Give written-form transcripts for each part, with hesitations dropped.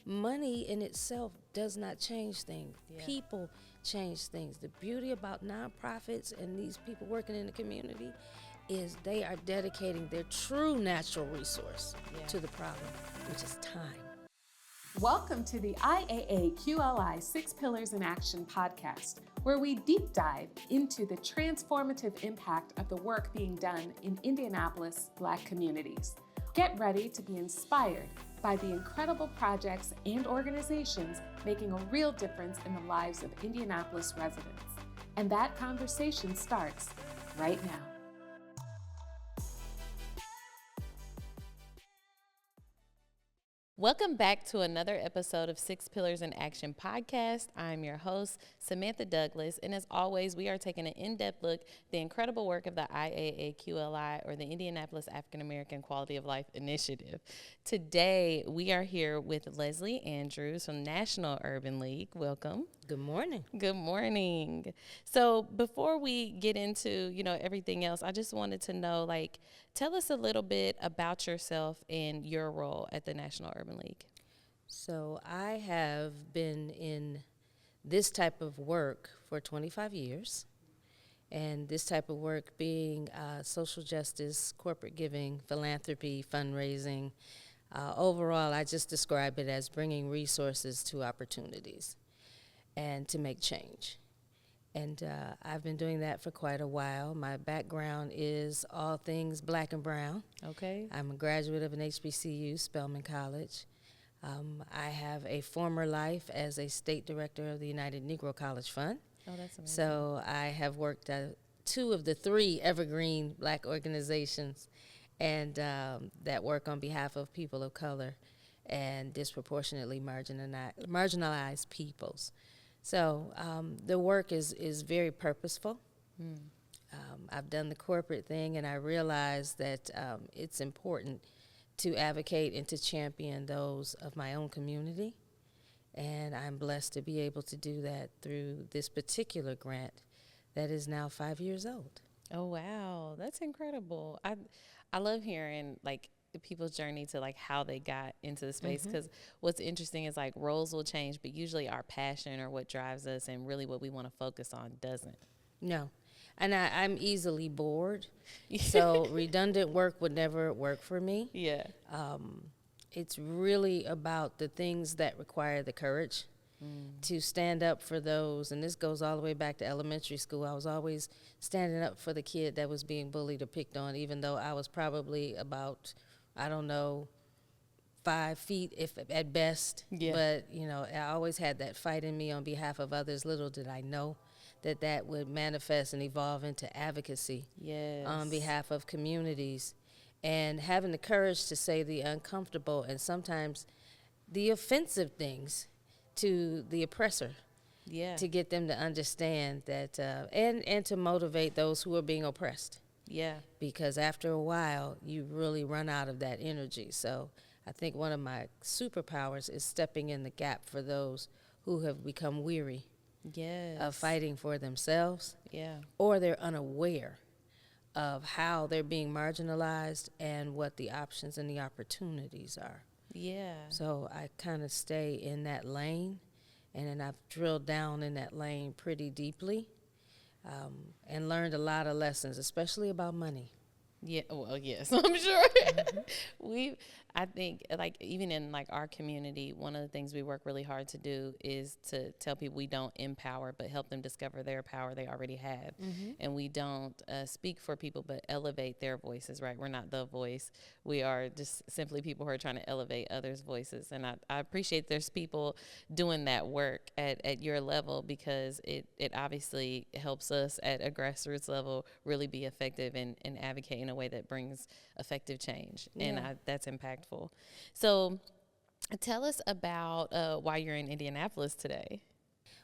money in itself does not change things. Yeah. People change things. The beauty about nonprofits and these people working in the community is they are dedicating their true natural resource to the problem, which is time. Welcome to the IAAQLI 6 Pillars in Action podcast, where we deep dive into the transformative impact of the work being done in Indianapolis Black communities. Get ready to be inspired by the incredible projects and organizations making a real difference in the lives of Indianapolis residents. And that conversation starts right now. Welcome back to another episode of 6 Pillars in Action podcast. I'm your host, Samantha Douglas, and as always, we are taking an in-depth look at the incredible work of the IAAQLI, or the Indianapolis African American Quality of Life Initiative. Today, we are here with Leslie Andrews from National Urban League. Welcome. Good morning. Good morning. So before we get into, everything else, I just wanted to know, tell us a little bit about yourself and your role at the National Urban League. So I have been in this type of work for 25 years, and this type of work being social justice, corporate giving, philanthropy, fundraising. Overall, I just describe it as bringing resources to opportunities and to make change. And I've been doing that for quite a while. My background is all things black and brown. Okay. I'm a graduate of an HBCU, Spelman College. I have a former life as a state director of the United Negro College Fund. Oh, that's amazing. So I have worked at two of the three evergreen black organizations and that work on behalf of people of color and disproportionately marginalized peoples. So the work is very purposeful. I've done the corporate thing, and I realize that it's important to advocate and to champion those of my own community. And I'm blessed to be able to do that through this particular grant that is now 5 years old. Oh, wow. That's incredible. I love hearing, people's journey to how they got into the space, because what's interesting is roles will change, but usually our passion or what drives us and really what we want to focus on doesn't. No, and I'm easily bored, so redundant work would never work for me. Yeah. It's really about the things that require the courage to stand up for those, and this goes all the way back to elementary school. I was always standing up for the kid that was being bullied or picked on, even though I was probably about 5 feet if at best. Yeah. But, I always had that fight in me on behalf of others. Little did I know that would manifest and evolve into advocacy on behalf of communities. And having the courage to say the uncomfortable and sometimes the offensive things to the oppressor. Yeah. To get them to understand that, and to motivate those who are being oppressed. Yeah. Because after a while, you really run out of that energy. So I think one of my superpowers is stepping in the gap for those who have become weary of fighting for themselves. Yeah. Or they're unaware of how they're being marginalized and what the options and the opportunities are. Yeah. So I kind of stay in that lane, and then I've drilled down in that lane pretty deeply. And learned a lot of lessons, especially about money. Yeah, well, yes, I'm sure. I think, even in, our community, one of the things we work really hard to do is to tell people we don't empower, but help them discover their power they already have. And we don't speak for people, but elevate their voices, right? We're not the voice. We are just simply people who are trying to elevate others' voices. And I appreciate there's people doing that work at your level, because it obviously helps us at a grassroots level really be effective and advocate in a way that brings effective change. Yeah. And that's impactful. So tell us about why you're in Indianapolis today.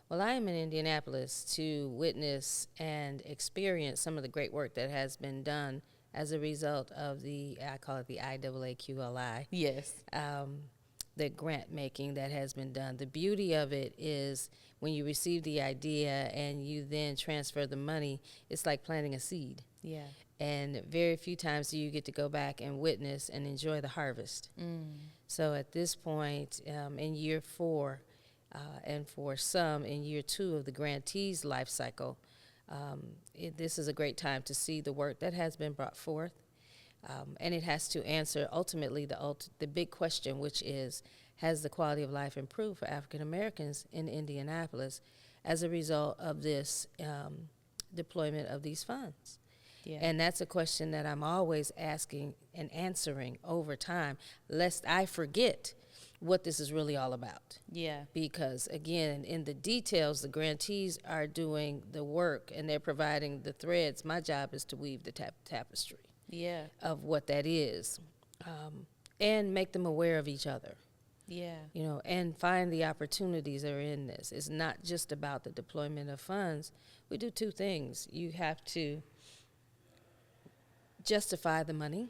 Well, I am in Indianapolis to witness and experience some of the great work that has been done as a result of I call it the IAAQLI. Yes. The grant making that has been done. The beauty of it is when you receive the idea and you then transfer the money, it's like planting a seed. Yeah. And very few times do you get to go back and witness and enjoy the harvest. So at this point, in year 4, and for some in year 2 of the grantee's life cycle, this is a great time to see the work that has been brought forth. And it has to answer ultimately the big question, which is, has the quality of life improved for African Americans in Indianapolis as a result of this deployment of these funds? Yeah. And that's a question that I'm always asking and answering over time, lest I forget what this is really all about. Yeah. Because, again, in the details, the grantees are doing the work and they're providing the threads. My job is to weave the tapestry Yeah. of what that is, and make them aware of each other. Yeah. You know, and find the opportunities that are in this. It's not just about the deployment of funds. We do 2 things. You have to justify the money,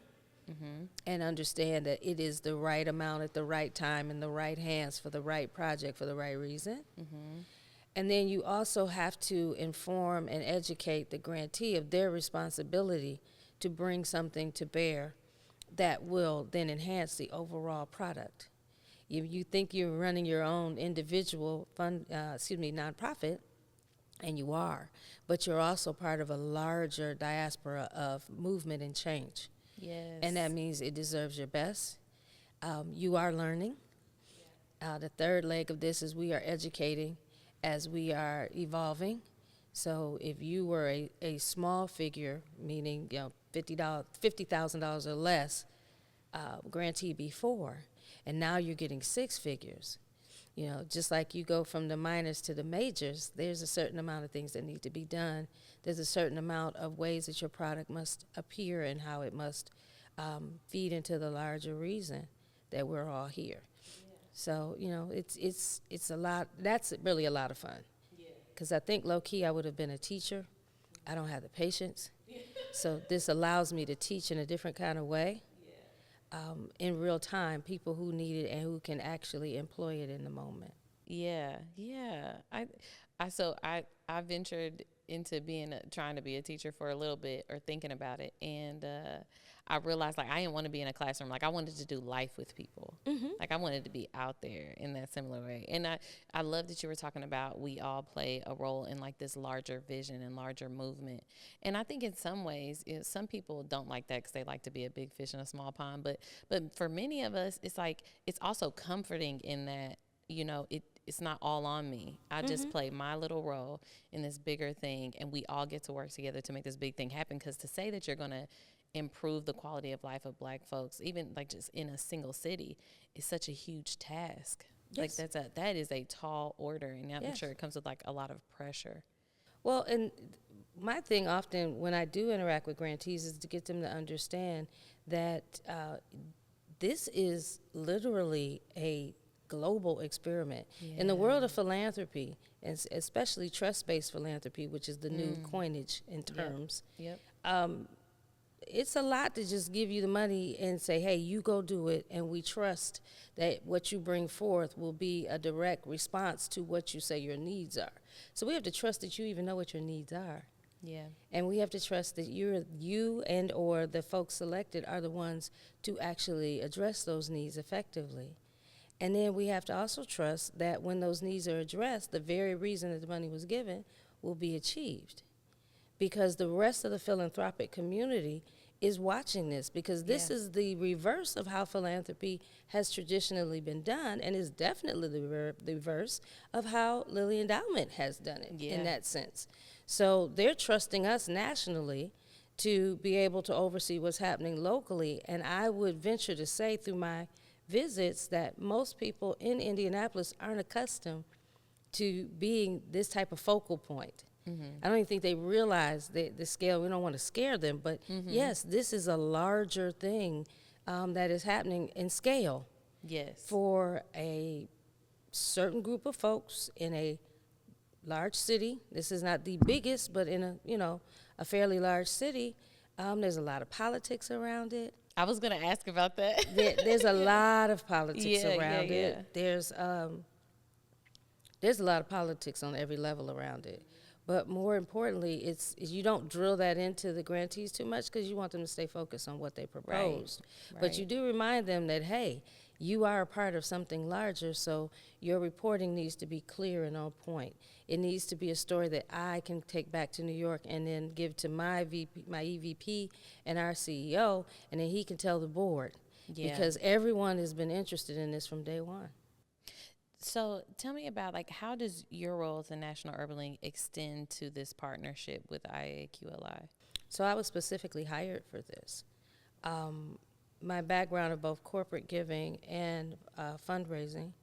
and understand that it is the right amount at the right time in the right hands for the right project for the right reason. And then you also have to inform and educate the grantee of their responsibility to bring something to bear that will then enhance the overall product. You think you're running your own individual nonprofit, and you are, but you're also part of a larger diaspora of movement and change. Yes. And that means it deserves your best. You are learning. The third leg of this is we are educating as we are evolving. So if you were a small figure, meaning $50,000 or less grantee before, and now you're getting 6 figures. You know, just like you go from the minors to the majors, there's a certain amount of things that need to be done. There's a certain amount of ways that your product must appear and how it must feed into the larger reason that we're all here. Yeah. So, you know, it's a lot. That's really a lot of fun. Because I think low-key I would have been a teacher. I don't have the patience. So this allows me to teach in a different kind of way. In real time, people who need it and who can actually employ it in the moment. Yeah. I ventured into trying to be a teacher for a little bit, or thinking about it, and I realized like I didn't want to be in a classroom. Like I wanted to do life with people. Like I wanted to be out there in that similar way. And I love that you were talking about we all play a role in like this larger vision and larger movement. And I think in some ways, some people don't like that because they like to be a big fish in a small pond. But for many of us, it's like it's also comforting in that, you know, it's not all on me. I just play my little role in this bigger thing, and we all get to work together to make this big thing happen. Because to say that you're going to improve the quality of life of Black folks, even like just in a single city, is such a huge task. Yes. Like that is a tall order, and I'm Yes. sure it comes with like a lot of pressure. Well, and my thing often when I do interact with grantees is to get them to understand that this is literally a global experiment. In the world of philanthropy, and especially trust-based philanthropy, which is the new coinage in terms, Yep. it's a lot to just give you the money and say, hey, you go do it, and we trust that what you bring forth will be a direct response to what you say your needs are. So we have to trust that you even know what your needs are. Yeah. And we have to trust that you and or the folks selected are the ones to actually address those needs effectively. And then we have to also trust that when those needs are addressed, the very reason that the money was given will be achieved. Because the rest of the philanthropic community is watching this, because this is the reverse of how philanthropy has traditionally been done, and is definitely the reverse of how Lilly Endowment has done it in that sense. So they're trusting us nationally to be able to oversee what's happening locally, and I would venture to say through my visits that most people in Indianapolis aren't accustomed to being this type of focal point. I don't even think they realize the scale. We don't want to scare them, but yes, this is a larger thing that is happening in scale. Yes. For a certain group of folks in a large city. This is not the biggest, but in a fairly large city, there's a lot of politics around it. I was going to ask about that. There's a lot of politics around it. Yeah. There's a lot of politics on every level around it. But more importantly, it's you don't drill that into the grantees too much, because you want them to stay focused on what they proposed. Right. But you do remind them that, hey, You are a part of something larger, so your reporting needs to be clear and on point. It needs to be a story that I can take back to New York and then give to my VP, my EVP, and our CEO, and then he can tell the board. Yeah. Because everyone has been interested in this from day one. So tell me about, like, how does your role as a National Urban League extend to this partnership with IAAQLI? So I was specifically hired for this. My background of both corporate giving and fundraising,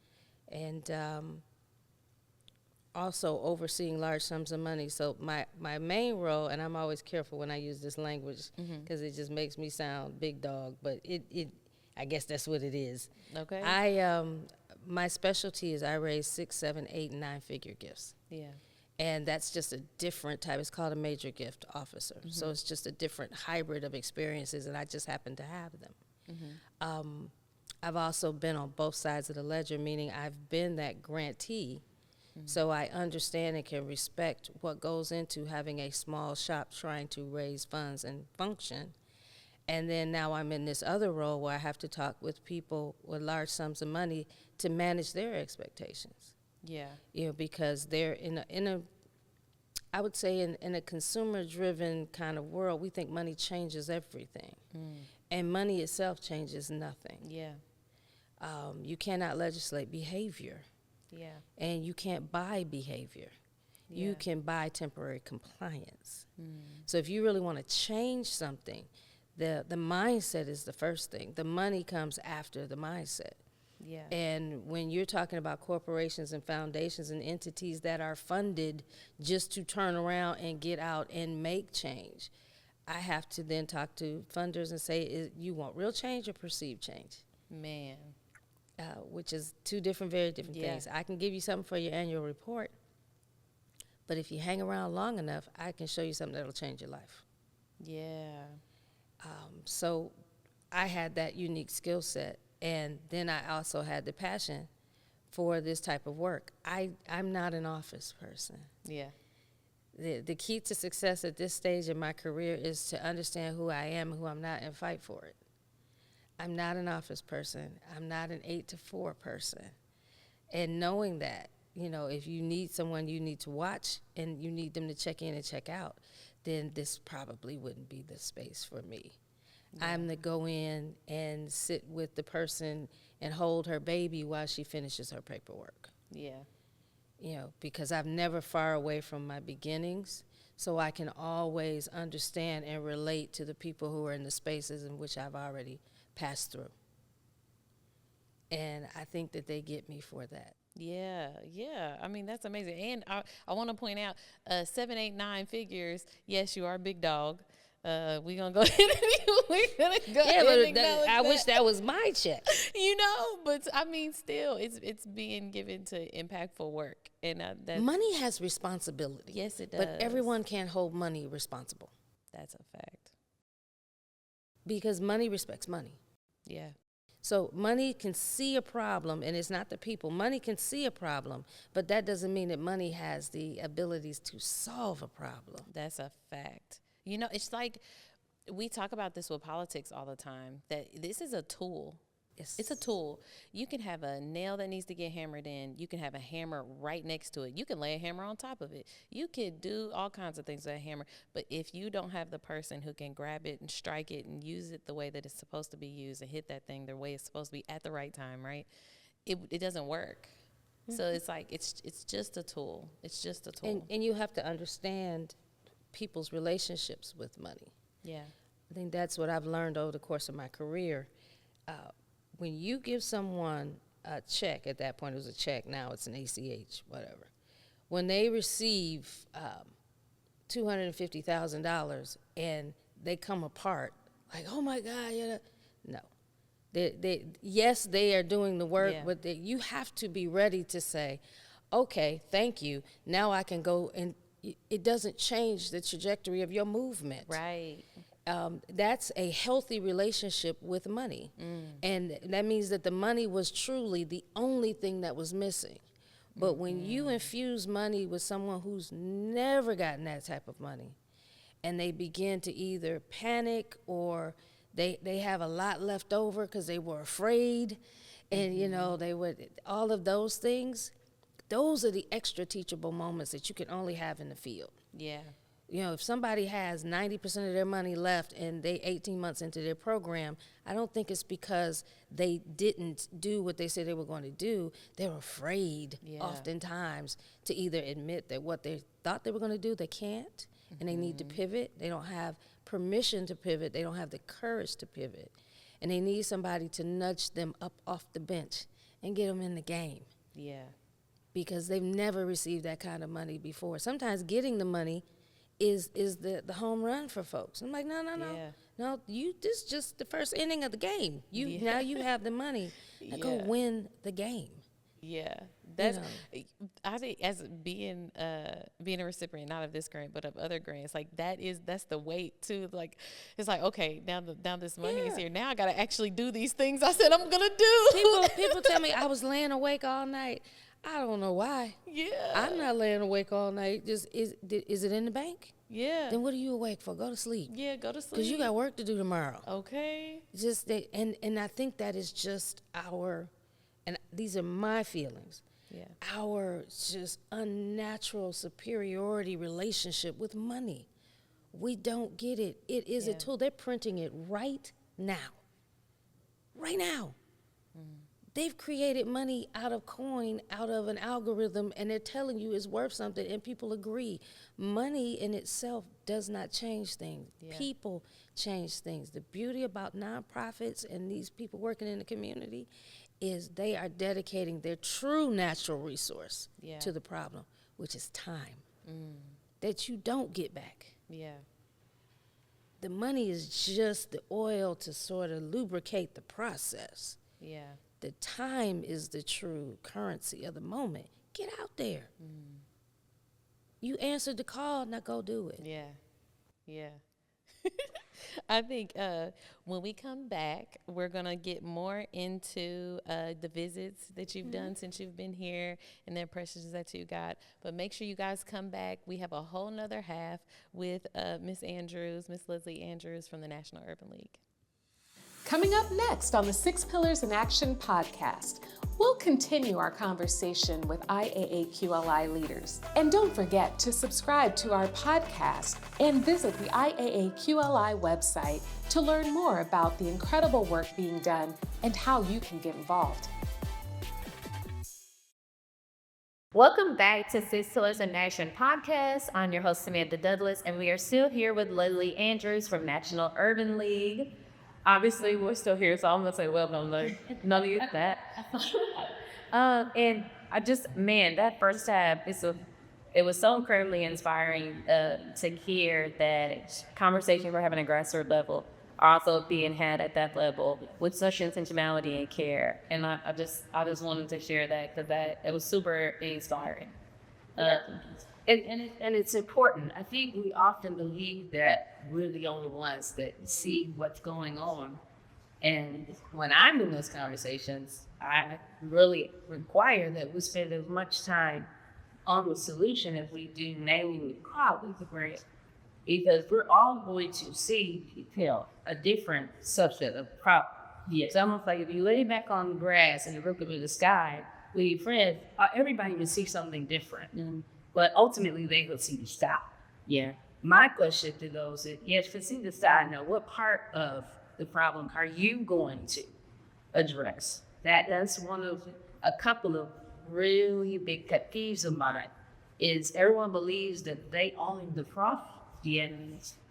and also overseeing large sums of money. So my main role, and I'm always careful when I use this language because it just makes me sound big dog, but I guess that's what it is. Okay. My specialty is I raise 6, 7, 8, and 9-figure gifts. Yeah. And that's just a different type. It's called a major gift officer. So it's just a different hybrid of experiences, and I just happen to have them. I've also been on both sides of the ledger, meaning I've been that grantee, so I understand and can respect what goes into having a small shop trying to raise funds and function. And then now I'm in this other role where I have to talk with people with large sums of money to manage their expectations. Yeah. You know, because they're in a I would say in a consumer-driven kind of world, we think money changes everything. And money itself changes nothing. Yeah. You cannot legislate behavior. Yeah. And you can't buy behavior. Yeah. You can buy temporary compliance. So if you really want to change something, the mindset is the first thing. The money comes after the mindset. Yeah. And when you're talking about corporations and foundations and entities that are funded just to turn around and get out and make change, I have to then talk to funders and say, you want real change or perceived change? Man. Which is two very different things. I can give you something for your annual report, but if you hang around long enough, I can show you something that'll change your life. Yeah. So I had that unique skill set. And then I also had the passion for this type of work. I'm not an office person. Yeah. The key to success at this stage in my career is to understand who I am and who I'm not and fight for it. I'm not an office person. I'm not an 8 to 4 person. And knowing that, you know, if you need someone you need to watch and you need them to check in and check out, then this probably wouldn't be the space for me. Yeah. I'm to go in and sit with the person and hold her baby while she finishes her paperwork. Yeah. You know, because I've never far away from my beginnings, so I can always understand and relate to the people who are in the spaces in which I've already passed through. And I think that they get me for that. Yeah, yeah. I mean, that's amazing. And I want to point out, 7, 8, 9 figures. Yes, you are a big dog. We're gonna go ahead and I wish that was my check. You know, but I mean, still, it's being given to impactful work, and money has responsibility. Yes, it does. But everyone can't hold money responsible. That's a fact. Because money respects money. Yeah. So money can see a problem, and it's not the people. Money can see a problem, but that doesn't mean that money has the abilities to solve a problem. That's a fact. You know, it's like we talk about this with politics all the time, that this is a tool. Yes. It's a tool. You can have a nail that needs to get hammered in. You can have a hammer right next to it. You can lay a hammer on top of it. You could do all kinds of things with a hammer. But if you don't have the person who can grab it and strike it and use it the way that it's supposed to be used and hit that thing the way it's supposed to be at the right time, right, it doesn't work. Mm-hmm. So it's like it's just a tool. It's just a tool. And you have to understand people's relationships with money. Yeah. I think that's what I've learned over the course of my career. When you give someone a check, at that point it was a check, now it's an ACH, whatever. When they receive $250,000 and they come apart, like, oh my God, no. Yes, they are doing the work, but you have to be ready to say, okay, thank you. Now I can go, and it doesn't change the trajectory of your movement. Right. That's a healthy relationship with money. And that means that the money was truly the only thing that was missing. But when you infuse money with someone who's never gotten that type of money, and they begin to either panic or they have a lot left over because they were afraid, And, you know, they would, all of those things, those are the extra teachable moments that you can only have in the field. Yeah. You know, if somebody has 90% of their money left and they 18 months into their program, I don't think it's because they didn't do what they said they were going to do. They're afraid oftentimes to either admit that what they thought they were going to do, they can't, and they need to pivot. They don't have permission to pivot. They don't have the courage to pivot. And they need somebody to nudge them up off the bench and get them in the game. Yeah. Because they've never received that kind of money before. Sometimes getting the money is the home run for folks. I'm like, no, this is just the first inning of the game. Now you have the money. Now go win the game. Yeah, that's I think as being a recipient not of this grant but of other grants, like that's the weight too. Like it's like, okay, now this money is here. Now I got to actually do these things I said I'm gonna do. People tell me I was laying awake all night. I don't know why. Yeah. I'm not laying awake all night. Just is it in the bank? Yeah. Then what are you awake for? Go to sleep. Yeah, go to sleep. Because you got work to do tomorrow. Okay. And I think that is just and these are my feelings. Yeah. Our just unnatural superiority relationship with money. We don't get it. It is a tool. They're printing it right now. Right now. Mm. They've created money out of coin, out of an algorithm, and they're telling you it's worth something, and people agree. Money in itself does not change things. Yeah. People change things. The beauty about nonprofits and these people working in the community is they are dedicating their true natural resource to the problem, which is time, that you don't get back. Yeah. The money is just the oil to sort of lubricate the process. Yeah. The time is the true currency of the moment. Get out there. Mm. You answered the call, now go do it. Yeah. Yeah. I think when we come back, we're going to get more into the visits that you've done since you've been here and the impressions that you got. But make sure you guys come back. We have a whole nother half with Miss Leslie Andrews from the National Urban League. Coming up next on the 6 Pillars in Action podcast, we'll continue our conversation with IAAQLI leaders. And don't forget to subscribe to our podcast and visit the IAAQLI website to learn more about the incredible work being done and how you can get involved. Welcome back to 6 Pillars in Action podcast. I'm your host, Samantha Douglas, and we are still here with Leslie Andrews from National Urban League. Obviously, we're still here, so I'm going to say, well, none of you that. And I just, that first tab, it was so incredibly inspiring to hear that conversations we're having at grassroots level are also being had at that level with such intentionality and care. And I just wanted to share that because it was super inspiring. And it's important. I think we often believe that we're the only ones that see what's going on. And when I'm in those conversations, I really require that we spend as much time on the solution as we do naming the problem, right? Because we're all going to see a different subset of problem. Yes. It's almost like if you lay back on the grass and you look up at the sky with your friends, everybody can see something different. Mm-hmm. But ultimately, they will see the sky. Yeah. My question to those is, yes, for see the sky, now what part of the problem are you going to address? That's one of a couple of really big pet peeves of mine, is everyone believes that they own the problem. Yeah.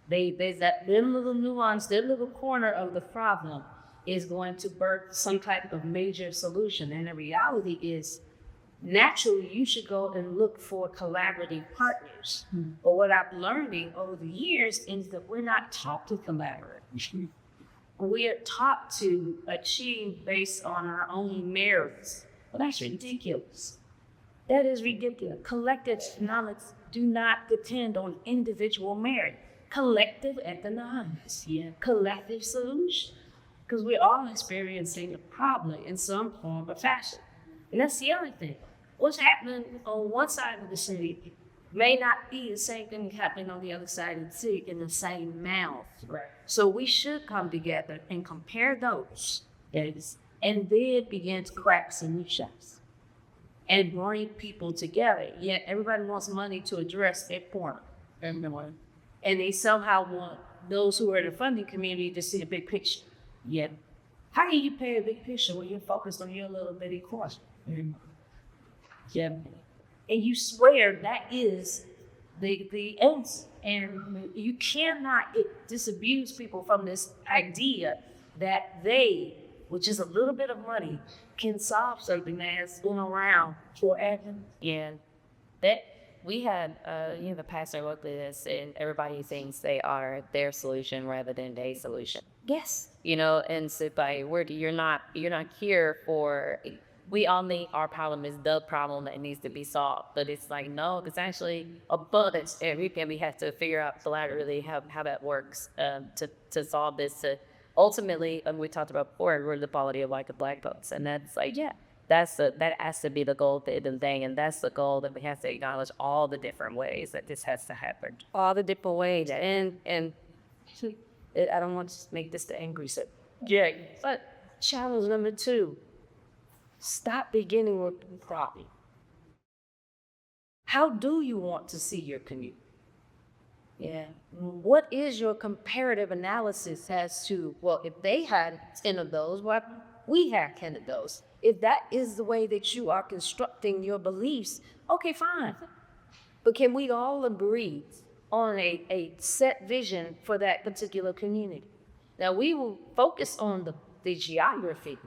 There's that little nuance, that little corner of the problem is going to birth some type of major solution. And the reality is, naturally, you should go and look for collaborative partners. Mm-hmm. But what I'm learning over the years is that we're not taught to collaborate. We are taught to achieve based on our own merits. Well, that's ridiculous. That is ridiculous. Collective economics do not depend on individual merit. Collective economics, collective solution. Because we're all experiencing a problem in some form or fashion. And that's the other thing. What's happening on one side of the city may not be the same thing happening on the other side of the city in the same mouth. Right. So we should come together and compare those and then begin to crack solutions and bring people together. Yet everybody wants money to address their corner. And they somehow want those who are in the funding community to see a big picture. Yet, how can you pay a big picture when you're focused on your little bitty corner? Yeah. And you swear that is the answer. And you cannot disabuse people from this idea that they, with just a little bit of money, can solve something that has been around forever. Yeah, that we had, the pastor locally that said everybody thinks they are their solution rather than a solution. Yes. And so by word, you're not here for. We all think our problem is the problem that needs to be solved, but it's like no, it's actually abundance, and we have to figure out collaboratively how that works to solve this. To ultimately, we talked about before, we're the quality of life of Black folks, and that's like that has to be the goal at the end of the day, and that's the goal that we have to acknowledge all the different ways that this has to happen, all the different ways, and I don't want to make this the angry set. Yeah, but challenge number 2. Stop beginning with the problem. How do you want to see your community? Yeah. What is your comparative analysis as to, well, if they had 10 of those, what we have 10 of those? If that is the way that you are constructing your beliefs, okay, fine. But can we all agree on a set vision for that particular community? Now, we will focus on the geography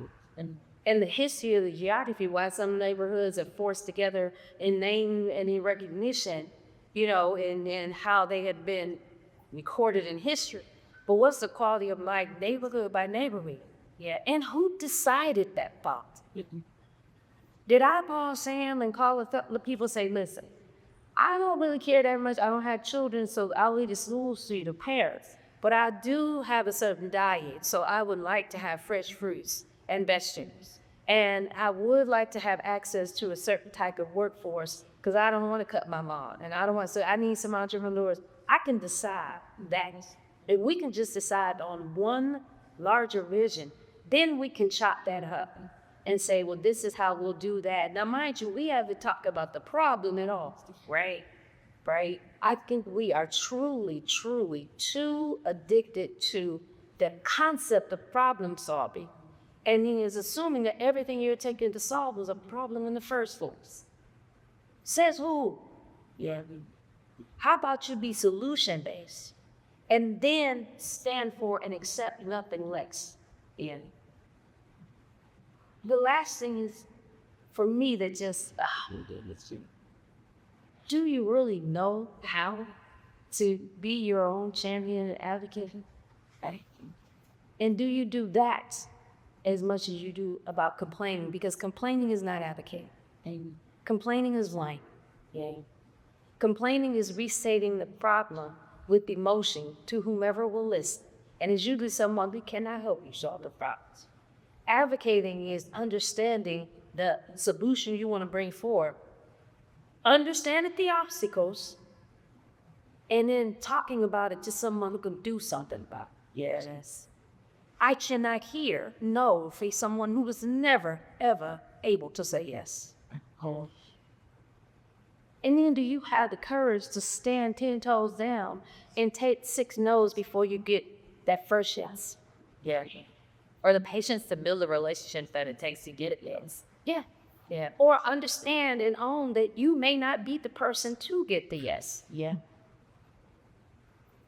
and the history of the geography, why some neighborhoods are forced together in name and in recognition, and how they had been recorded in history. But what's the quality of life neighborhood by neighborhood? Yeah, and who decided that fault? Did I call Sam and call the people say, listen, I don't really care that much. I don't have children, so I'll leave the schools to the parents. But I do have a certain diet, so I would like to have fresh fruits and vegetables. And I would like to have access to a certain type of workforce because I don't want to cut my lawn and I don't want to, I need some entrepreneurs. I can decide that. If we can just decide on one larger vision, then we can chop that up and say, well, this is how we'll do that. Now, mind you, we haven't talked about the problem at all, right? Right? I think we are truly, truly too addicted to the concept of problem solving. And he is assuming that everything you're taking to solve was a problem in the first place. Says who? Yeah. How about you be solution-based and then stand for and accept nothing less? Yeah. The last thing is, for me, that just, do you really know how to be your own champion and advocate? And do you do that as much as you do about complaining? Because complaining is not advocating. Complaining is lying. Complaining is restating the problem with emotion to whomever will listen. And it's usually someone who cannot help you solve the problems. Advocating is understanding the solution you want to bring forward, understanding the obstacles, and then talking about it to someone who can do something about it. Yes. I cannot hear no for someone who was never, ever able to say yes. And then do you have the courage to stand 10 toes down and take 6 no's before you get that first yes? Yeah. Or the patience to build the relationship that it takes to get it yes. Yeah. Yeah. Or understand and own that you may not be the person to get the yes. Yeah.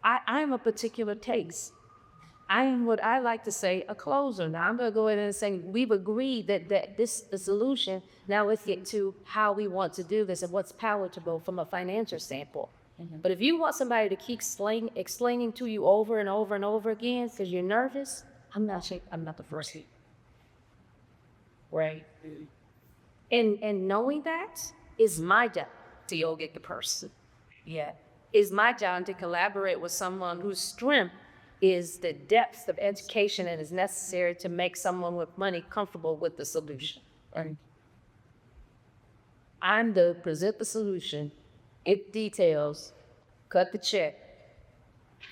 I'm a particular taste. I am what I like to say a closer. Now I'm gonna go ahead and say we've agreed that this is the solution. Now let's get to how we want to do this and what's palatable from a financial standpoint. But if you want somebody to keep explaining to you over and over and over again because you're nervous, I'm not the first. Right. And knowing that is my job to go get the person. Yeah. It's my job to collaborate with someone whose strength is the depth of education that is necessary to make someone with money comfortable with the solution. Right. I'm to present the solution, get details, cut the check,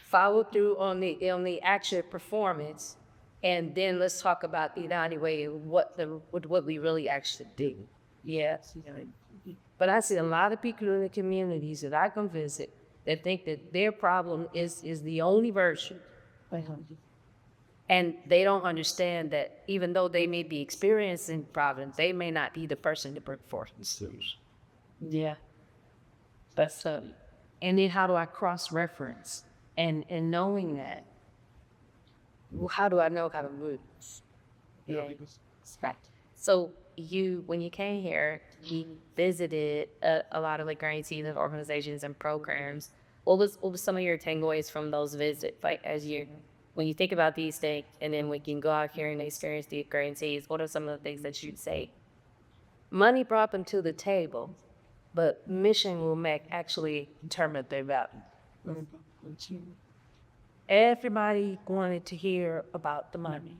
follow through on the actual performance, And then let's talk about evaluating what we really actually do. Yes. But I see a lot of people in the communities that I can visit that think that their problem is the only virtue. And they don't understand that even though they may be experiencing problems, they may not be the person to bring forth the solution. Yeah. That's and then how do I cross-reference? And knowing that, well, how do I know how to move? Yeah. Right. So when you came here, you visited a lot of like grantees and organizations and programs. What was some of your takeaways from those visits? Like when you think about these things, and then when you can go out here and experience the grantees, what are some of the things that you'd say? Money brought them to the table, but mission will actually determine their value. Everybody wanted to hear about the money.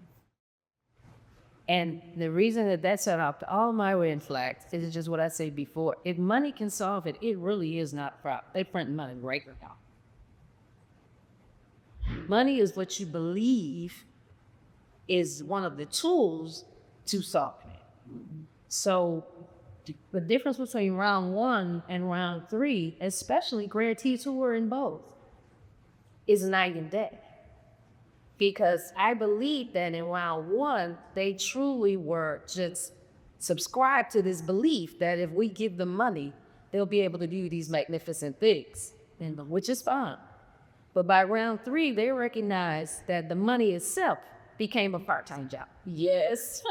And the reason that set off all my red flags is just what I said before. If money can solve it, it really is not a problem. They print money right now. Money is what you believe is one of the tools to solve it. So the difference between round 1 and round 3, especially grantees who were in both, is night and day. Because I believe that in round 1, they truly were just subscribed to this belief that if we give them money, they'll be able to do these magnificent things, which is fine. But by round 3, they recognized that the money itself became a part-time job. Yes.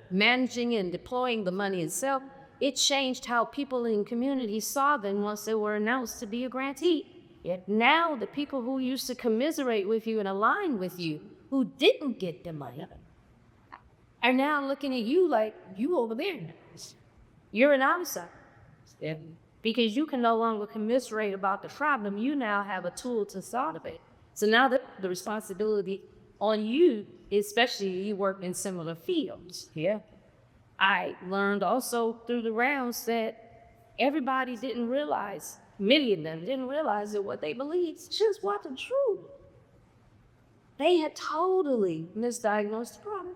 Managing and deploying the money itself, it changed how people in communities saw them once they were announced to be a grantee. Yet now the people who used to commiserate with you and align with you, who didn't get the money, are now looking at you like, you over there. You're an outsider. Yeah. Because you can no longer commiserate about the problem, you now have a tool to solve it. So now the responsibility on you, especially you work in similar fields. Yeah. I learned also through the rounds that everybody didn't realize, many of them didn't realize that what they believed just wasn't true. They had totally misdiagnosed the problem.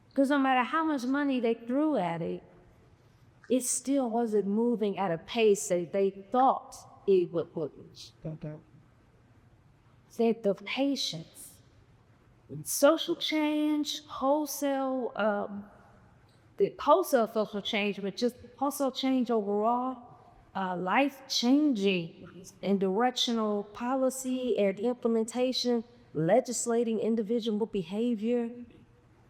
Because no matter how much money they threw at it, it still wasn't moving at a pace that they thought it would. Said the patience, social change, the wholesale social change, but just wholesale change overall, life-changing and directional policy and implementation, legislating individual behavior,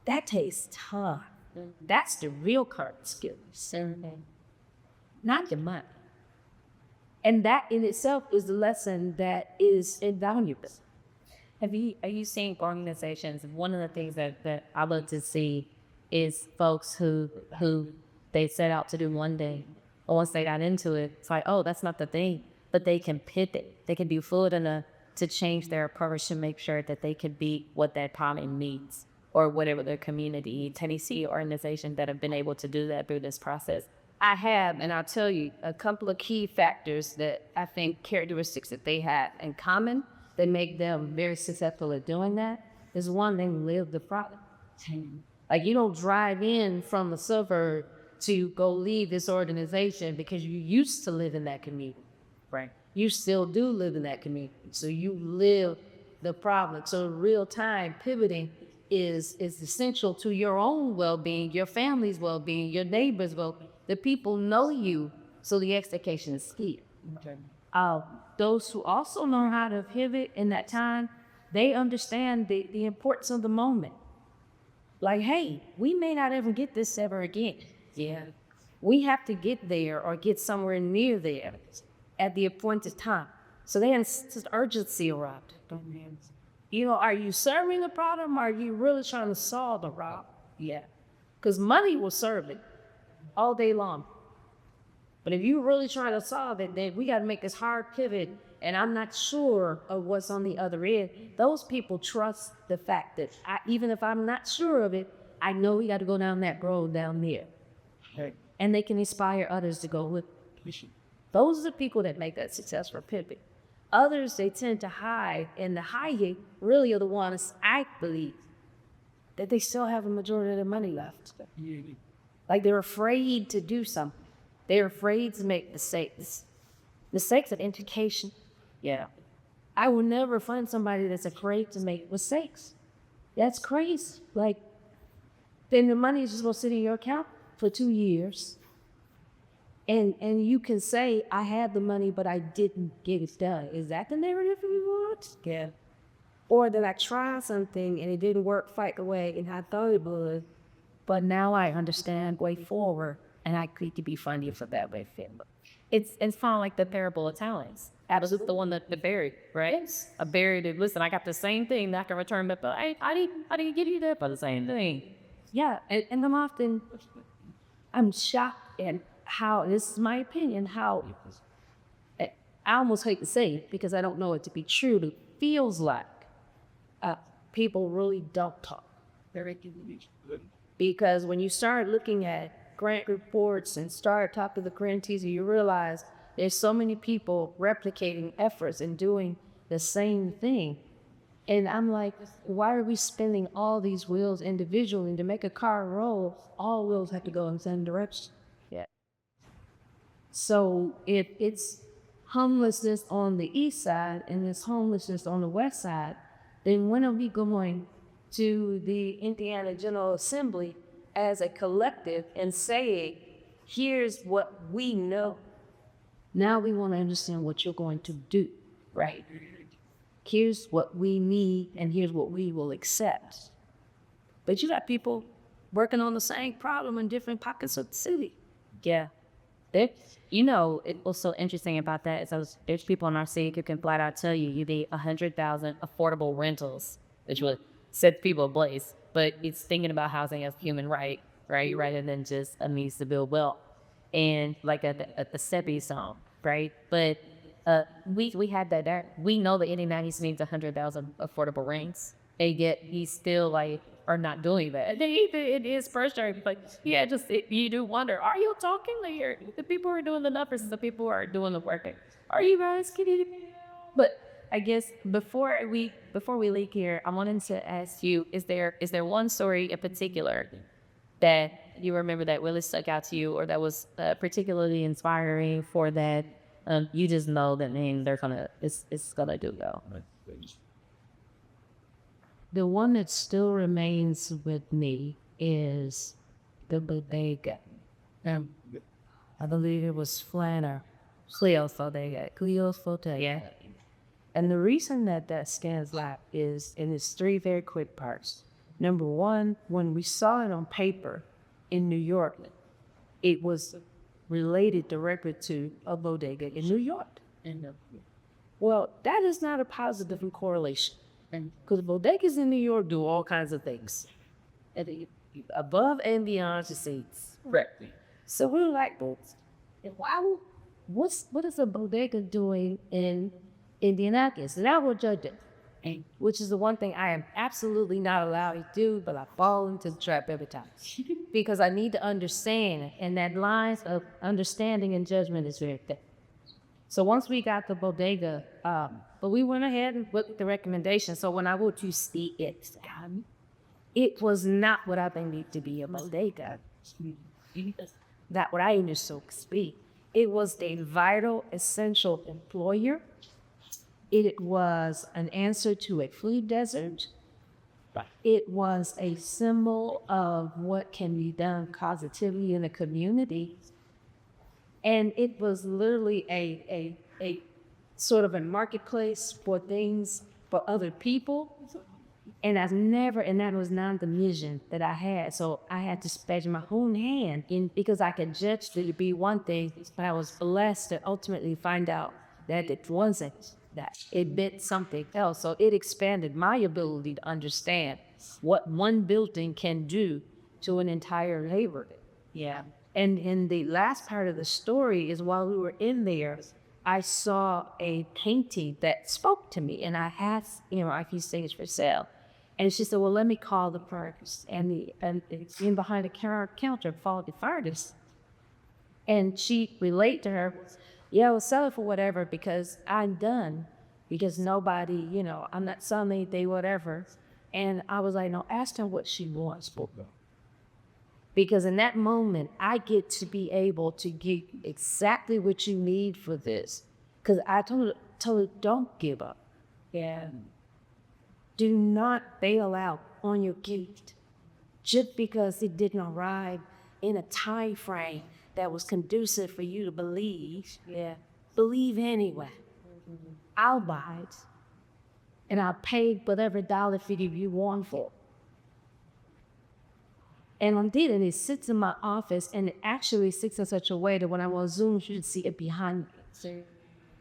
that takes time. That's the real current skills, not your money. And that in itself is the lesson that is invaluable. Are you seeing organizations? One of the things that I love to see is folks who they set out to do one day, or once they got into it, it's like, oh, that's not the thing. But they can pivot. They can be fluid enough to change their approach to make sure that they can be what that problem needs, or whatever their community, Tennessee organizations that have been able to do that through this process. I have, and I'll tell you a couple of key factors that I think characteristics that they have in common that make them very successful at doing that is one, they live the product. Like you don't drive in from the suburb to go leave this organization because you used to live in that community, right? You still do live in that community. So you live the problem. So real time pivoting is essential to your own well-being, your family's well-being, your neighbors' well-being. The people know you, so the expectation is clear. Okay. Those who also know how to pivot in that time, they understand the importance of the moment. Like, hey, we may not ever get this ever again. Yeah. We have to get there or get somewhere near there at the appointed time. So they have urgency around it. You know, are you serving the problem or are you really trying to solve the problem? Yeah. Because money will serve it all day long. But if you're really trying to solve it, then we got to make this hard pivot. And I'm not sure of what's on the other end. Those people trust the fact that even if I'm not sure of it, I know we got to go down that road down there. Right. And they can inspire others to go with it. Those are the people that make that successful pivot. Others, they tend to hide, and the hiding really are the ones, I believe, that they still have a majority of their money left. Like they're afraid to do something. They're afraid to make mistakes. Mistakes of education. Yeah. I will never find somebody that's afraid to make mistakes. That's crazy. Like, then the money is just gonna sit in your account for 2 years. And you can say, I had the money, but I didn't get it done. Is that the narrative you want? Yeah. Or that I tried something and it didn't work, fight away, and I thought it would, but now I understand way forward, and I need to be funny for that way forward. It's kind of like the parable of talents. Absolutely, the one that the buried, right? Yes. A buried. Listen, I got the same thing that I can return, but I didn't give you that for the same thing. Yeah, and I'm shocked at how, this is my opinion, how, I almost hate to say it because I don't know it to be true, it feels like people really don't talk. Because when you start looking at grant reports and start talking to the grantees, you realize there's so many people replicating efforts and doing the same thing. And I'm like, why are we spinning all these wheels individually? To make a car roll, all wheels have to go in the same direction. Yeah. So if it's homelessness on the east side and it's homelessness on the west side, then when are we going to the Indiana General Assembly as a collective and saying, here's what we know. Now we want to understand what you're going to do, right? Here's what we need and here's what we will accept. But you got people working on the same problem in different pockets of the city. Yeah. There, you know, what's so interesting about that is there's people in our city who can flat out tell you need 100,000 affordable rentals, which would set people ablaze. But it's thinking about housing as a human right, rather than just a means to build wealth. And like at the stepping stone, right? But we had that there. We know that Indianapolis needs 100,000 affordable rents, and yet he's still like are not doing that. It is frustrating. Like, yeah, you do wonder, are you talking here? The people who are doing the numbers, the people who are doing the work. Are you guys kidding me? But I guess before we leave here, I wanted to ask you: is there one story in particular that you remember that really stuck out to you, or that was particularly inspiring for that? You just know that it's gonna do well. The one that still remains with me is the bodega. I believe it was Cleo's bodega. And the reason that stands out is in its three very quick parts. Number one, when we saw it on paper in New York, it was related directly to a bodega in New York. Well, that is not a positive correlation. Because bodegas in New York do all kinds of things. Above and beyond the seats. Correct. So we were like, what is a bodega doing in Indianapolis? And I will judge it. Which is the one thing I am absolutely not allowed to do, but I fall into the trap every time. Because I need to understand, and that lines of understanding and judgment is very thick. So once we got the bodega, but we went ahead and put the recommendation. So when I went to see it, it was not what I think to be a bodega. Not what I initially speak. It was a vital, essential employer. It was an answer to a food desert. It was a symbol of what can be done positively in a community. And it was literally a sort of a marketplace for things for other people. And that was not the vision that I had. So I had to spread my own hand in because I could judge it to be one thing, but I was blessed to ultimately find out that it wasn't that. It meant something else. So it expanded my ability to understand what one building can do to an entire neighborhood. Yeah. And in the last part of the story is while we were in there, I saw a painting that spoke to me, and I asked, if you say it's for sale. And she said, well, let me call the artist. And it's in behind the counter, followed the artist. And she relayed to her, yeah, I will sell it for whatever because I'm done. because nobody, I'm not Sunday, they whatever. And I was like, no, ask her what she wants. Because in that moment, I get to be able to get exactly what you need for this. Because I told her, don't give up. Yeah. Do not bail out on your gift just because it didn't arrive in a time frame that was conducive for you to believe. Yeah. Believe anyway. I'll buy it. And I'll pay whatever dollar figure you want for it. And I did, and it sits in my office, and it actually sits in such a way that when I'm on Zoom, you should see it behind me.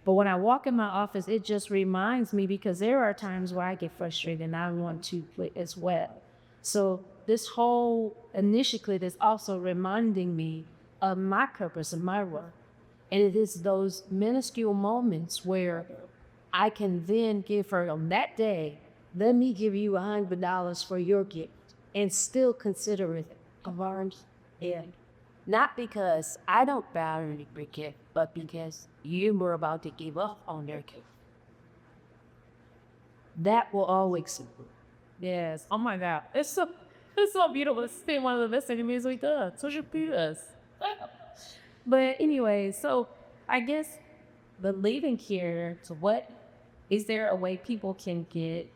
But when I walk in my office, it just reminds me, because there are times where I get frustrated and I want to quit as well. So this whole initiative is also reminding me of my purpose and my work. And it is those minuscule moments where I can then give her on that day, let me give you $100 for your gift, and still consider it of ours. Yeah. Not because I don't value your gift, but because you were about to give up on their gift. That will always. Yes. Oh my God. It's so beautiful. It's been one of the best interviews we've done. Such a beautiful. But anyway, so I guess the leaving here to what is there a way people can get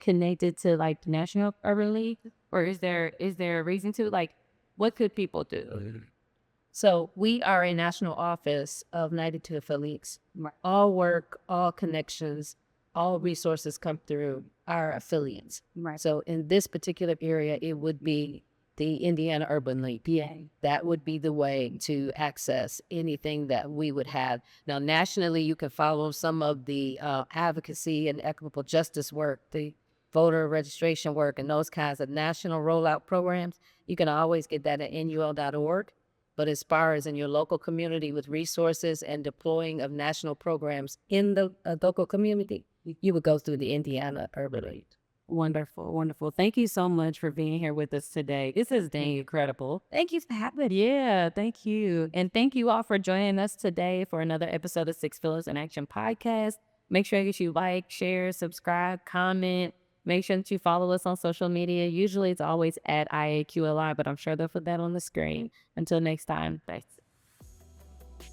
connected to like the National Urban League, or is there a reason to, like, what could people do? So we are a national office of 92 affiliates. All work, all connections, all resources come through our affiliates. Right. So in this particular area, it would be the Indiana Urban League. Yeah. That would be the way to access anything that we would have. Now, nationally, you can follow some of the advocacy and equitable justice work, the voter registration work, and those kinds of national rollout programs. You can always get that at nul.org. But as far as in your local community with resources and deploying of national programs in the local community, you would go through the Indiana Urban League. Wonderful, wonderful. Thank you so much for being here with us today. This has been incredible. Thank you for having me. Yeah, thank you. And thank you all for joining us today for another episode of Six Pillars in Action podcast. Make sure that you like, share, subscribe, comment. Make sure that you follow us on social media. Usually it's always at IAAQLI, but I'm sure they'll put that on the screen. Until next time, thanks.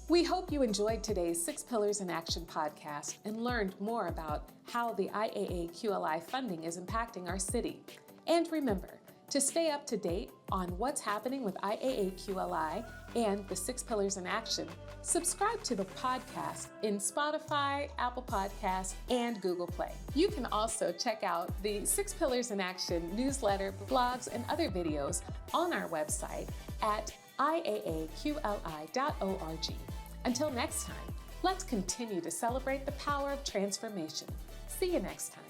We hope you enjoyed today's Six Pillars in Action podcast and learned more about how the IAAQLI funding is impacting our city. And remember, to stay up to date on what's happening with IAAQLI and the Six Pillars in Action, subscribe to the podcast in Spotify, Apple Podcasts, and Google Play. You can also check out the Six Pillars in Action newsletter, blogs, and other videos on our website at IAAQLI.org. Until next time, let's continue to celebrate the power of transformation. See you next time.